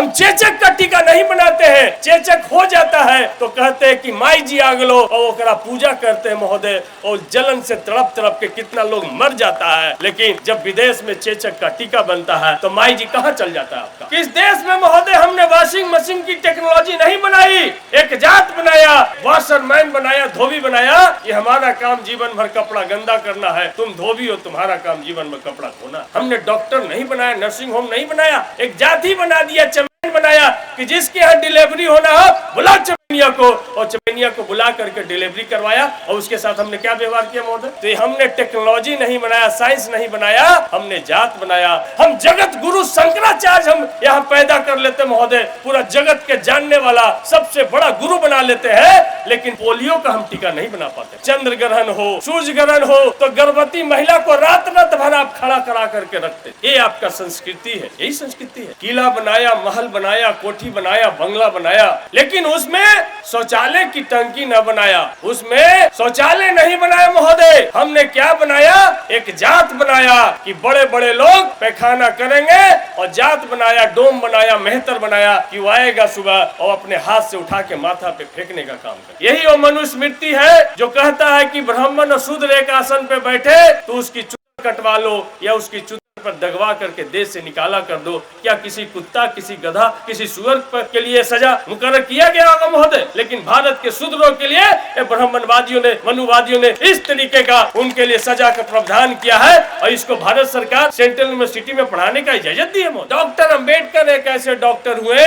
हम चेचक का टीका नहीं बनाते हैं। चेचक हो जाता है तो कहते हैं कि माई जी आगलो और ओकरा पूजा करते हैं महोदय, और जलन से तड़प तड़प के कितना लोग मर जाता है। लेकिन जब विदेश में चेचक का टीका बनता है तो माई जी कहाँ चल जाता है आपका। किस देश में महोदय हमने वॉशिंग मशीन की टेक्नोलॉजी नहीं बनाई, एक जात बनाया, वॉशरमैन बनाया, धोबी बनाया। ये हमारा काम जीवन भर कपड़ा गंदा करना है, तुम धोबी हो, तुम्हारा काम जीवन में कपड़ा धोना। हमने डॉक्टर नहीं बनाया, नर्सिंग होम नहीं बनाया, एक जाति बना दिया, चमैन बनाया कि जिसके यहाँ डिलीवरी होना हो बुला चमैनिया को, और चमैनिया को बुला करके डिलीवरी करवाया। और उसके साथ हमने क्या व्यवहार किया महोदय। तो हमने टेक्नोलॉजी नहीं बनाया, साइंस नहीं बनाया, हमने जात बनाया। हम जगत गुरु शंकराचार्य हम यहाँ पैदा कर लेते महोदय, पूरा जगत के जानने वाला सबसे बड़ा गुरु बना लेते हैं, लेकिन पोलियो का हम टीका नहीं बना पाते। चंद्र ग्रहण हो, सूर्य ग्रहण हो तो गर्भवती महिला को रात रात भर आप खड़ा करा करके रखते। ये आपका संस्कृति है, यही संस्कृति है। किला बनाया, महल बनाया, कोठी बनाया, बंगला बनाया, लेकिन उसमें शौचालय की टंकी न बनाया, उसमें शौचालय नहीं बनाया महोदय। हमने क्या बनाया, एक जात बनाया कि बड़े बड़े लोग पैखाना करेंगे, और जात बनाया, डोम बनाया, मेहतर बनाया कि वो आएगा सुबह और अपने हाथ से उठा के माथा पे फेंकने का काम करे। यही वो मनुस्मृति है जो कहता है कि ब्राह्मण और शूद्र एक आसन पे बैठे तो उसकी चूतर कटवा लो या उसकी चूतर पर दगवा करके देश से निकाला कर दो। क्या किसी कुत्ता, किसी गधा, किसी सुअर के लिए सजा मुकर्रर किया गया होगा महोदय? लेकिन भारत के शूद्रों के लिए ब्राह्मणवादियों ने, मनुवादियों ने इस तरीके का उनके लिए सजा का प्रावधान किया है, और इसको भारत सरकार सेंट्रल यूनिवर्सिटी में पढ़ाने का इजाजत दी है। डॉक्टर अम्बेडकर एक ऐसे डॉक्टर हुए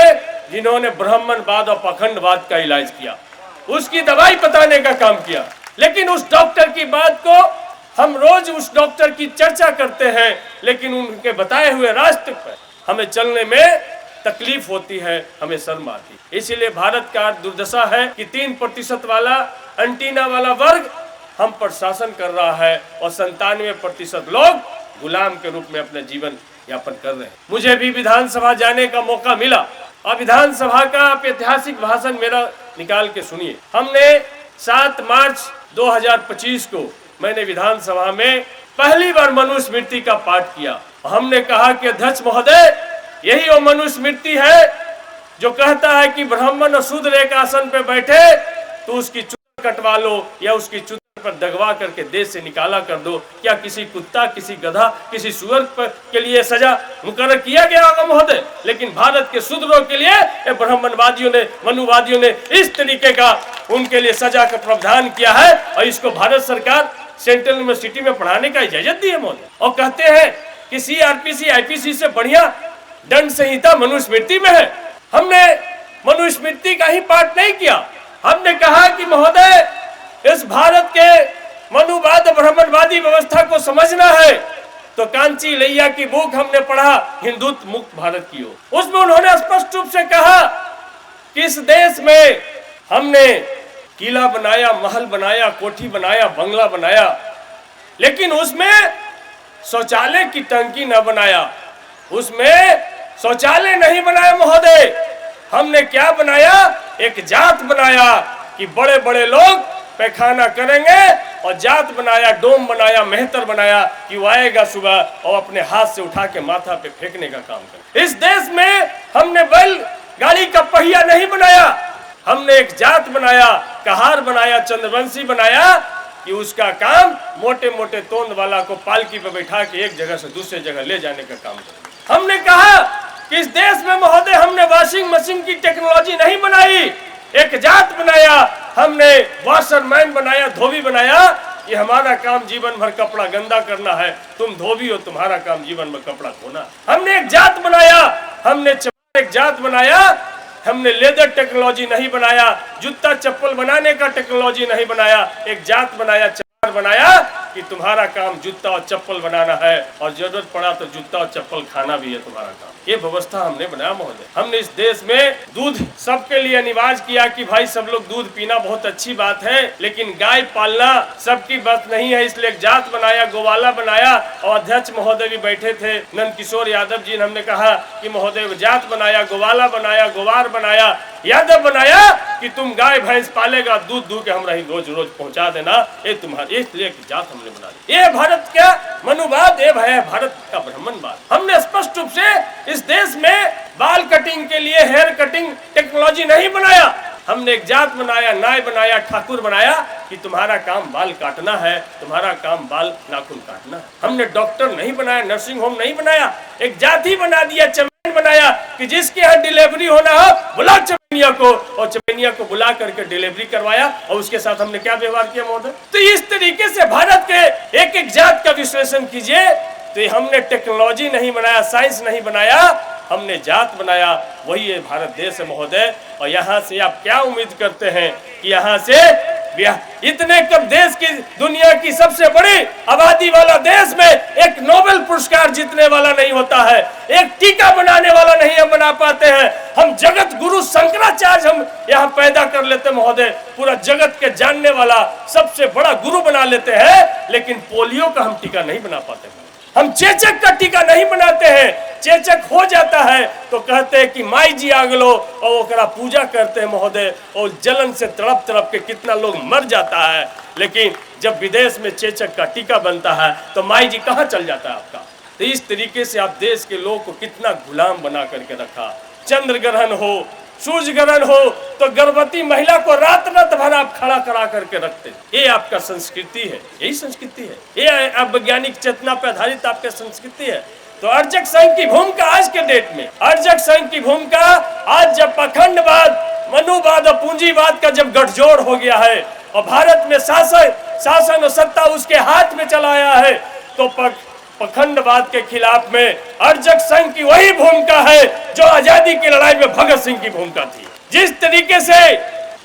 जिन्होंने ब्राह्मणवाद और पाखंडवाद का इलाज किया, उसकी दवाई बताने का काम किया। लेकिन उस डॉक्टर की बात को हम रोज उस डॉक्टर की चर्चा करते हैं, लेकिन उनके बताए हुए रास्ते पर हमें चलने में तकलीफ होती है, हमें शर्म आती है। इसीलिए भारत का दुर्दशा है कि 3% वाला एंटीना वाला वर्ग हम पर शासन कर रहा है, और 97% लोग गुलाम के रूप में अपना जीवन यापन कर रहे हैं। मुझे भी विधानसभा जाने का मौका मिला, और विधानसभा का आप ऐतिहासिक भाषण मेरा निकाल के सुनिए। हमने 7 मार्च 2025 को मैंने विधानसभा में पहली बार मनुस्मृति का पाठ किया। हमने कहा कि अध्यक्ष महोदय, यही वो मनुस्मृति है जो कहता है कि ब्राह्मण और शूद्र एक आसन पे बैठे तो उसकी चूतर कटवा लो या उसकी चूतर पर दगवा करके देश से निकाला कर दो। क्या किसी कुत्ता, किसी गधा, किसी सुअर के लिए सजा मुकर्रर किया गया होगा महोदय? लेकिन भारत के शूद्रों के लिए ब्राह्मणवादियों ने, मनुवादियों ने इस तरीके का उनके लिए सजा का प्रावधान किया है, और इसको भारत सरकार सेंट्रल यूनिवर्सिटी में पढ़ाने का इजाजत दी है महोदय। और कहते हैं कि सीआरपीसी, आईपीसी से बढ़िया दंड संहिता मनुस्मृति में है। हमने मनुस्मृति का ही पाठ नहीं किया, हमने कहा कि महोदय इस भारत के मनुवाद ब्राह्मणवादी व्यवस्था को समझना है तो कांची लैया की बुक हमने पढ़ा, हिंदुत्व मुक्त भारत की ओर। उसमें उन्होंने स्पष्ट रूप से कहा कि इस देश में हमने किला बनाया, महल बनाया, कोठी बनाया, बंगला बनाया, लेकिन उसमें शौचालय की टंकी न बनाया, उसमें शौचालय नहीं बनाया महोदय। हमने क्या बनाया, एक जात बनाया कि बड़े बड़े लोग पैखाना करेंगे, और जात बनाया, डोम बनाया, मेहतर बनाया कि वो आएगा सुबह और अपने हाथ से उठा के माथा पे फेंकने का काम करे। इस देश में हमने बैल गाड़ी का पहिया नहीं बनाया, हमने एक जात बनाया, कहार बनाया, चंद्रवंशी बनाया कि उसका काम मोटे मोटे तोंद वाला को पालकी पे बैठा के एक जगह से दूसरे जगह ले जाने का काम करे। हमने कहा कि इस देश में महोदय हमने वॉशिंग मशीन की टेक्नोलॉजी नहीं बनाई, एक जात बनाया, हमने वॉशरमैन बनाया, धोबी बनाया। ये हमारा काम जीवन भर कपड़ा गंदा करना है, तुम धोबी हो, तुम्हारा काम जीवन में कपड़ा धोना। हमने एक जात बनाया, हमने एक जात बनाया, हमने लेदर टेक्नोलॉजी नहीं बनाया, जूता चप्पल बनाने का टेक्नोलॉजी नहीं बनाया, एक जात बनाया, चमार बनाया कि तुम्हारा काम जूता और चप्पल बनाना है, और जरूरत पड़ा तो जूता और चप्पल खाना भी है तुम्हारा काम। ये व्यवस्था हमने बनाया महोदय। हमने इस देश में दूध सबके लिए अनिवार्य किया कि भाई सब लोग दूध पीना बहुत अच्छी बात है, लेकिन गाय पालना सबकी बात नहीं है, इसलिए एक जात बनाया, गोवाला बनाया। और अध्यक्ष महोदय भी बैठे थे, नंद किशोर यादव जी, हमने कहा कि महोदय जात बनाया, गोवाला बनाया, गोवार बनाया यादव बनाया कि तुम गाय भैंस पालेगा, दूध दूह के हमरा ही रोज रोज पहुंचा देना, ये तुम्हारे इसलिए की जात हमने बना दी। ये भारत का मनुवाद, ये भारत का ब्राह्मणवाद। हमने स्पष्ट रूप से इस देश में बाल कटिंग के लिए हेयर कटिंग टेक्नोलॉजी नहीं बनाया, हमने एक जात बनाया, नाय बनाया, ठाकुर बनाया कि तुम्हारा काम बाल काटना है, तुम्हारा काम बाल नाखून काटना है। हमने डॉक्टर नहीं बनाया, नर्सिंग होम नहीं बनाया, एक जात ही बना दिया, चमैन बनाया कि जिसके यहाँ डिलीवरी होना हो बुला चमैनिया को, और चमैनिया को बुला करके डिलीवरी करवाया। और उसके साथ हमने क्या व्यवहार किया महोदय? तो इस तरीके से भारत के एक एक जात का विश्लेषण कीजिए। तो हमने टेक्नोलॉजी नहीं बनाया, साइंस नहीं बनाया, हमने जात बनाया। वही ये भारत देश है महोदय। और यहाँ से आप क्या उम्मीद करते हैं कि यहाँ से इतने कम देश की, दुनिया की सबसे बड़ी आबादी वाला देश में एक नोबेल पुरस्कार जीतने वाला नहीं होता है, एक टीका बनाने वाला नहीं हम बना पाते हैं। हम जगत गुरु शंकराचार्य हम यहाँ पैदा कर लेते महोदय, पूरा जगत के जानने वाला सबसे बड़ा गुरु बना लेते हैं, लेकिन पोलियो का हम टीका नहीं बना पाते। हम चेचक का टीका नहीं बनाते हैं। चेचक हो जाता है तो कहते हैं कि माई जी आ गलो, और ओकरा पूजा करते हैं महोदय, और जलन से तड़प तड़प के कितना लोग मर जाता है। लेकिन जब विदेश में चेचक का टीका बनता है तो माई जी कहाँ चल जाता है आपका। तो इस तरीके से आप देश के लोग को कितना गुलाम बना करके रखा। चंद्र ग्रहण हो, सूर्य ग्रहण हो तो गर्भवती महिला को रात रात भर आप खड़ा करा करके रखते। ये आपका संस्कृति है, यही संस्कृति है, ये वैज्ञानिक चेतना पर आधारित आपकी संस्कृति है। तो अर्जक संघ की भूमिका आज के डेट में, अर्जक संघ की भूमिका आज जब पाखंडवाद, मनुवाद और पूंजीवाद का जब गठजोड़ हो गया है और भारत में शासन और सत्ता उसके हाथ में चला आया है, तो पाखंडवाद के खिलाफ में अर्जक संघ की वही भूमिका है जो आजादी की लड़ाई में भगत सिंह की भूमिका थी। जिस तरीके से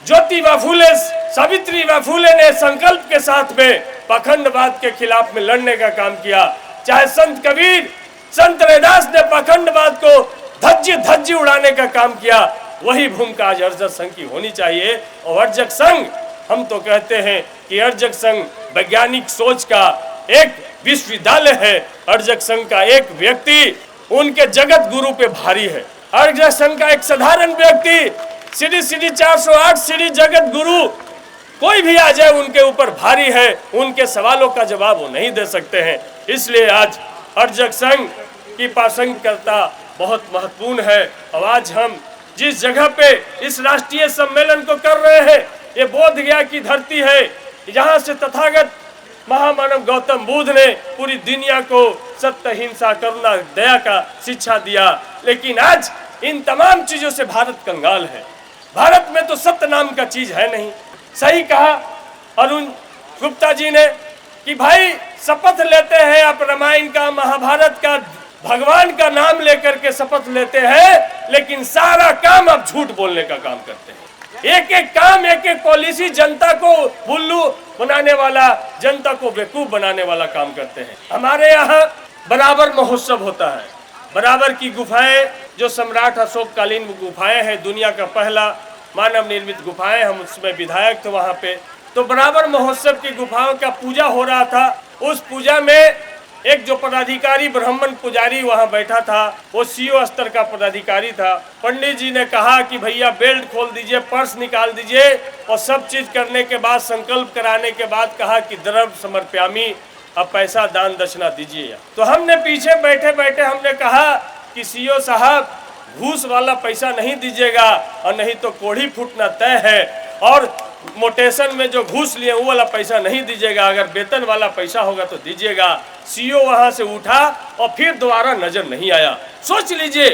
ज्योतिबा फूले, सावित्रीबाई फूले ने संकल्प के साथ में पाखंडवाद के खिलाफ में लड़ने का काम किया, चाहे संत कबीर, संत रैदास ने पाखंडवाद को धज्जी उड़ाने का काम किया, वही भूमिका आज अर्जक संघ की होनी चाहिए। और अर्जक संघ, हम तो कहते हैं कि अर्जक संघ वैज्ञानिक सोच का एक विश्वविद्यालय है। अर्जक संघ का एक व्यक्ति उनके जगत गुरु पे भारी है। अर्जक संघ का एक साधारण व्यक्ति सीढ़ी 408 सीढ़ी जगत गुरु कोई भी आ जाए उनके ऊपर भारी है, उनके सवालों का जवाब वो नहीं दे सकते हैं। इसलिए आज अर्जक संघ की प्रासंगिकता बहुत महत्वपूर्ण है। और आज हम जिस जगह पे इस राष्ट्रीय सम्मेलन को कर रहे हैं, ये बोध गया की धरती है, जहाँ से तथागत महामानव गौतम बुद्ध ने पूरी दुनिया को सत्य, हिंसा, करुणा, दया का शिक्षा दिया। लेकिन आज इन तमाम चीजों से भारत कंगाल है। भारत में तो सत्य नाम का चीज है नहीं। सही कहा अरुण गुप्ता जी ने कि भाई शपथ लेते हैं आप रामायण का, महाभारत का, भगवान का नाम लेकर के शपथ लेते हैं, लेकिन सारा काम आप झूठ बोलने का काम करते हैं। एक एक काम, एक एक पॉलिसी जनता को उल्लू बनाने वाला, जनता को बेवकूफ बनाने वाला काम करते हैं। हमारे यहाँ बराबर महोत्सव होता है। बराबर की गुफाएं जो सम्राट अशोक कालीन गुफाएं हैं, दुनिया का पहला मानव निर्मित गुफाएं, हम उसमें विधायक थे वहाँ पे। तो बराबर महोत्सव की गुफाओं का पूजा हो रहा था। उस पूजा में एक जो पदाधिकारी ब्राह्मण पुजारी वहाँ बैठा था, वो सीओ स्तर का पदाधिकारी था। पंडित जी ने कहा कि भैया बेल्ट खोल दीजिए, पर्स निकाल दीजिए, और सब चीज करने के बाद, संकल्प कराने के बाद कहा कि द्रव्य समर्प्यामी, अब पैसा दान दक्षिणा दीजिए। तो हमने पीछे बैठे बैठे हमने कहा कि सीओ साहब, घूस वाला पैसा नहीं दीजिएगा, और नहीं तो कोढ़ी फूटना तय है। और मोटेशन में जो घूस लिए वो वाला पैसा नहीं दीजिएगा, अगर वेतन वाला पैसा होगा तो दीजिएगा। सीओ वहां से उठा और फिर दोबारा नजर नहीं आया। सोच लीजिए,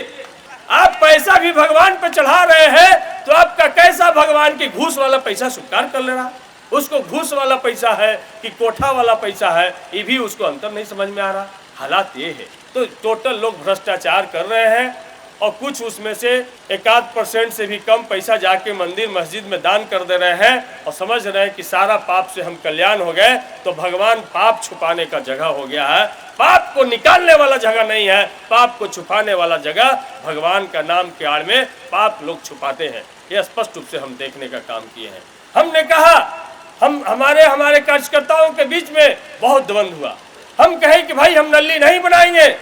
आप पैसा भी भगवान पे चढ़ा रहे हैं, तो आपका कैसा भगवान की घूस वाला पैसा स्वीकार कर ले रहा, उसको घूस वाला पैसा है कि कोठा वाला पैसा है, ये भी उसको अंतर नहीं समझ में आ रहा। हालात ये है। तो टोटल लोग भ्रष्टाचार कर रहे हैं, और कुछ उसमें से 1% से भी कम पैसा जाके मंदिर मस्जिद में दान कर दे रहे हैं, और समझ रहे हैं कि सारा पाप से हम कल्याण हो गए। तो भगवान पाप छुपाने का जगह हो गया है, पाप को निकालने वाला जगह नहीं है, पाप को छुपाने वाला जगह। भगवान का नाम के आड़ में पाप लोग छुपाते हैं, ये स्पष्ट रूप से हम देखने का काम किए हैं। हमने कहा, हमारे कार्यकर्ताओं के बीच में बहुत द्वंद्व हुआ। हम कहे कि भाई हम नल्ली नहीं बनाएंगे,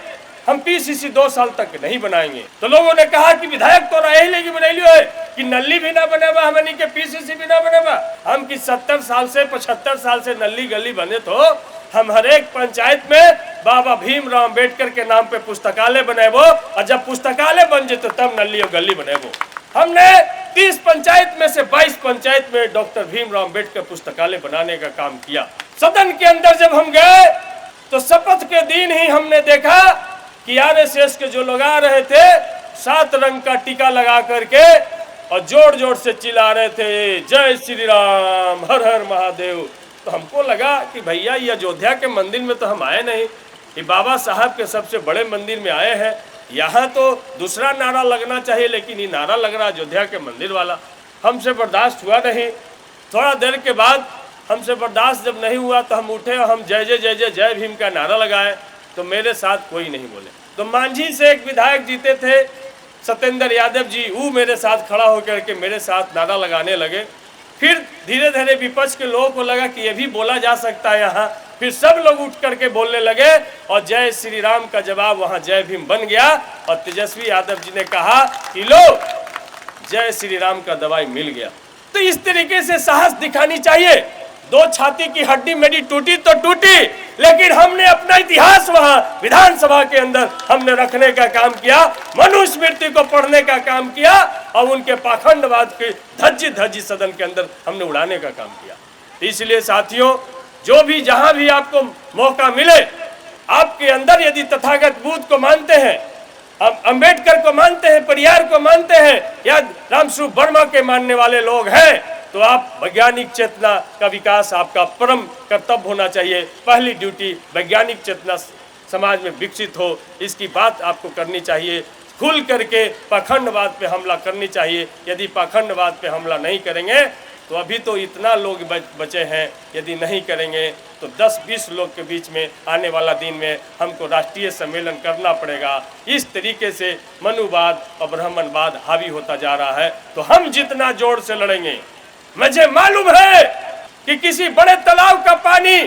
हम पीसीसी 2 साल तक नहीं बनाएंगे। तो लोगों ने कहा कि विधायक तो रहे लेगी बना लियो है, कि नल्ली भी ना बने बा, हमनी के पीसीसी भी ना बने बा। हम कि 70 साल से 75 साल से नल्ली गली बने तो हम हर एक पंचायत में बाबा भीमराव अम्बेडकर के नाम पे पुस्तकालय बनेबो, और जब पुस्तकालय बन जेतो तब नल्ली और गली बनेबो। हमने 30 पंचायत में से 22 पंचायत में डॉक्टर भीमराव अम्बेडकर पुस्तकालय बनाने का काम किया। सदन के अंदर जब हम गए तो शपथ के दिन ही हमने देखा कि आरएसएस के जो लोग आ रहे थे 7 रंग का टीका लगा करके और जोर जोर से चिल्ला रहे थे, जय श्री राम, हर हर महादेव। तो हमको लगा कि भैया ये अयोध्या के मंदिर में तो हम आए नहीं, ये बाबा साहब के सबसे बड़े मंदिर में आए हैं, यहाँ तो दूसरा नारा लगना चाहिए, लेकिन ये नारा लग रहा अयोध्या के मंदिर वाला। हमसे बर्दाश्त हुआ नहीं। थोड़ा देर के बाद हमसे बर्दाश्त जब नहीं हुआ तो हम उठे और हम जय जय जय जय जय भीम का नारा लगाए, तो मेरे साथ कोई नहीं बोले। तो मांझी से एक विधायक जीते थे सत्येंद्र यादव जी, वो मेरे साथ खड़ा होकर के मेरे साथ नारा लगाने लगे। फिर धीरे धीरे विपक्ष के लोगों को लगा कि ये भी बोला जा सकता है यहाँ, फिर सब लोग उठ करके बोलने लगे और जय श्री राम का जवाब वहाँ जय भीम बन गया। और तेजस्वी यादव जी ने कहा कि लो जय श्री राम का दवाई मिल गया। तो इस तरीके से साहस दिखानी चाहिए। 2 छाती की हड्डी मेरी टूटी तो टूटी, लेकिन हमने अपना इतिहास वहां विधानसभा के अंदर हमने रखने का काम किया, मनुस्मृति को पढ़ने का काम किया और उनके पाखंडवाद के धज्जी धज्जी सदन के अंदर हमने उड़ाने का काम किया। इसलिए साथियों, जो भी जहां भी आपको मौका मिले, आपके अंदर यदि तथागत बुद्ध को मानते हैं, अब अम्बेडकर को मानते हैं, परियार को मानते हैं, या रामस्वरूप वर्मा के मानने वाले लोग हैं, तो आप वैज्ञानिक चेतना का विकास आपका परम कर्तव्य होना चाहिए। पहली ड्यूटी वैज्ञानिक चेतना समाज में विकसित हो, इसकी बात आपको करनी चाहिए। खुल करके पाखंडवाद पे हमला करनी चाहिए। यदि पाखंडवाद पे हमला नहीं करेंगे तो अभी तो इतना लोग बचे हैं, यदि नहीं करेंगे तो 10-20 लोग के बीच में आने वाला दिन में हमको राष्ट्रीय सम्मेलन करना पड़ेगा। इस तरीके से मनुवाद और ब्राह्मणवाद हावी होता जा रहा है। तो हम जितना जोर से लड़ेंगे, मुझे मालूम है कि किसी बड़े तालाब का पानी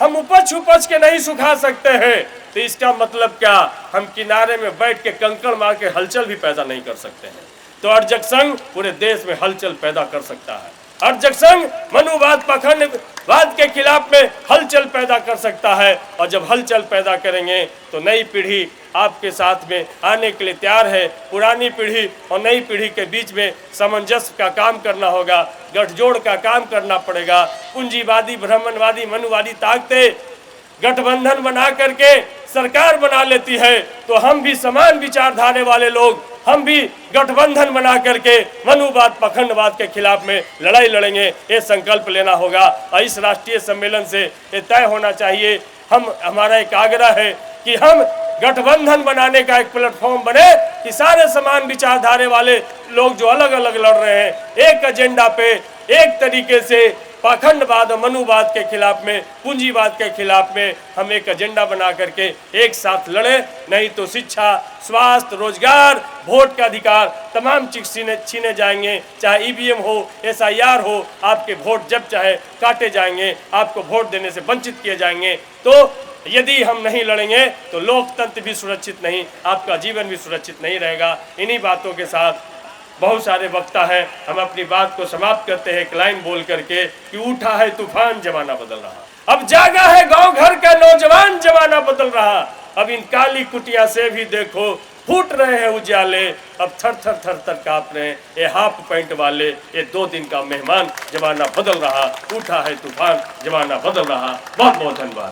हम उपच के नहीं सुखा सकते हैं, तो इसका मतलब क्या, हम किनारे में बैठ के कंकड़ मार के हलचल भी पैदा नहीं कर सकते हैं। तो अर्जक संघ पूरे देश में हलचल पैदा कर सकता है। अर्जक संघ मनुवाद पाखंडवाद के खिलाफ में हलचल पैदा कर सकता है, और जब हलचल पैदा करेंगे तो नई पीढ़ी आपके साथ में आने के लिए तैयार है। पुरानी पीढ़ी और नई पीढ़ी के बीच में सामंजस्य का काम करना होगा, गठजोड़ का काम करना पड़ेगा। पूंजीवादी, ब्राह्मणवादी, मनुवादी ताकतें गठबंधन बना करके सरकार बना लेती है, तो हम भी समान विचारधारा वाले लोग, हम भी गठबंधन बना करके मनुवाद पाखंडवाद के खिलाफ में लड़ाई लड़ेंगे। ये संकल्प लेना होगा और इस राष्ट्रीय सम्मेलन से ये तय होना चाहिए। हमारा एक आग्रह है कि हम गठबंधन बनाने का एक प्लेटफॉर्म बने कि सारे समान विचारधारा वाले लोग जो अलग अलग लड़ रहे हैं, एक एजेंडा पे, एक तरीके से पाखंडवाद और मनुवाद के खिलाफ में, पूंजीवाद के खिलाफ में हम एक एजेंडा बना करके एक साथ लड़े। नहीं तो शिक्षा, स्वास्थ्य, रोजगार, वोट का अधिकार तमाम चीज छीने जाएंगे। चाहे ईवीएम हो, SIR हो, आपके वोट जब चाहे काटे जाएंगे, आपको वोट देने से वंचित किए जाएंगे। तो यदि हम नहीं लड़ेंगे तो लोकतंत्र भी सुरक्षित नहीं, आपका जीवन भी सुरक्षित नहीं रहेगा। इन्हीं बातों के साथ बहुत सारे वक्ता हैं, हम अपनी बात को समाप्त करते हैं एक लाइन बोल करके कि उठा है तूफान, जमाना बदल रहा। अब जागा है गांव घर का नौजवान, जमाना बदल रहा। अब इन काली कुटिया से भी देखो फूट रहे हैं उजाले, अब थर थर थर थर कांप रहे हैं ये हाफ पैंट वाले, ये 2 दिन का मेहमान, जमाना बदल रहा। उठा है तूफान, जमाना बदल रहा। बहुत बहुत धन्यवाद।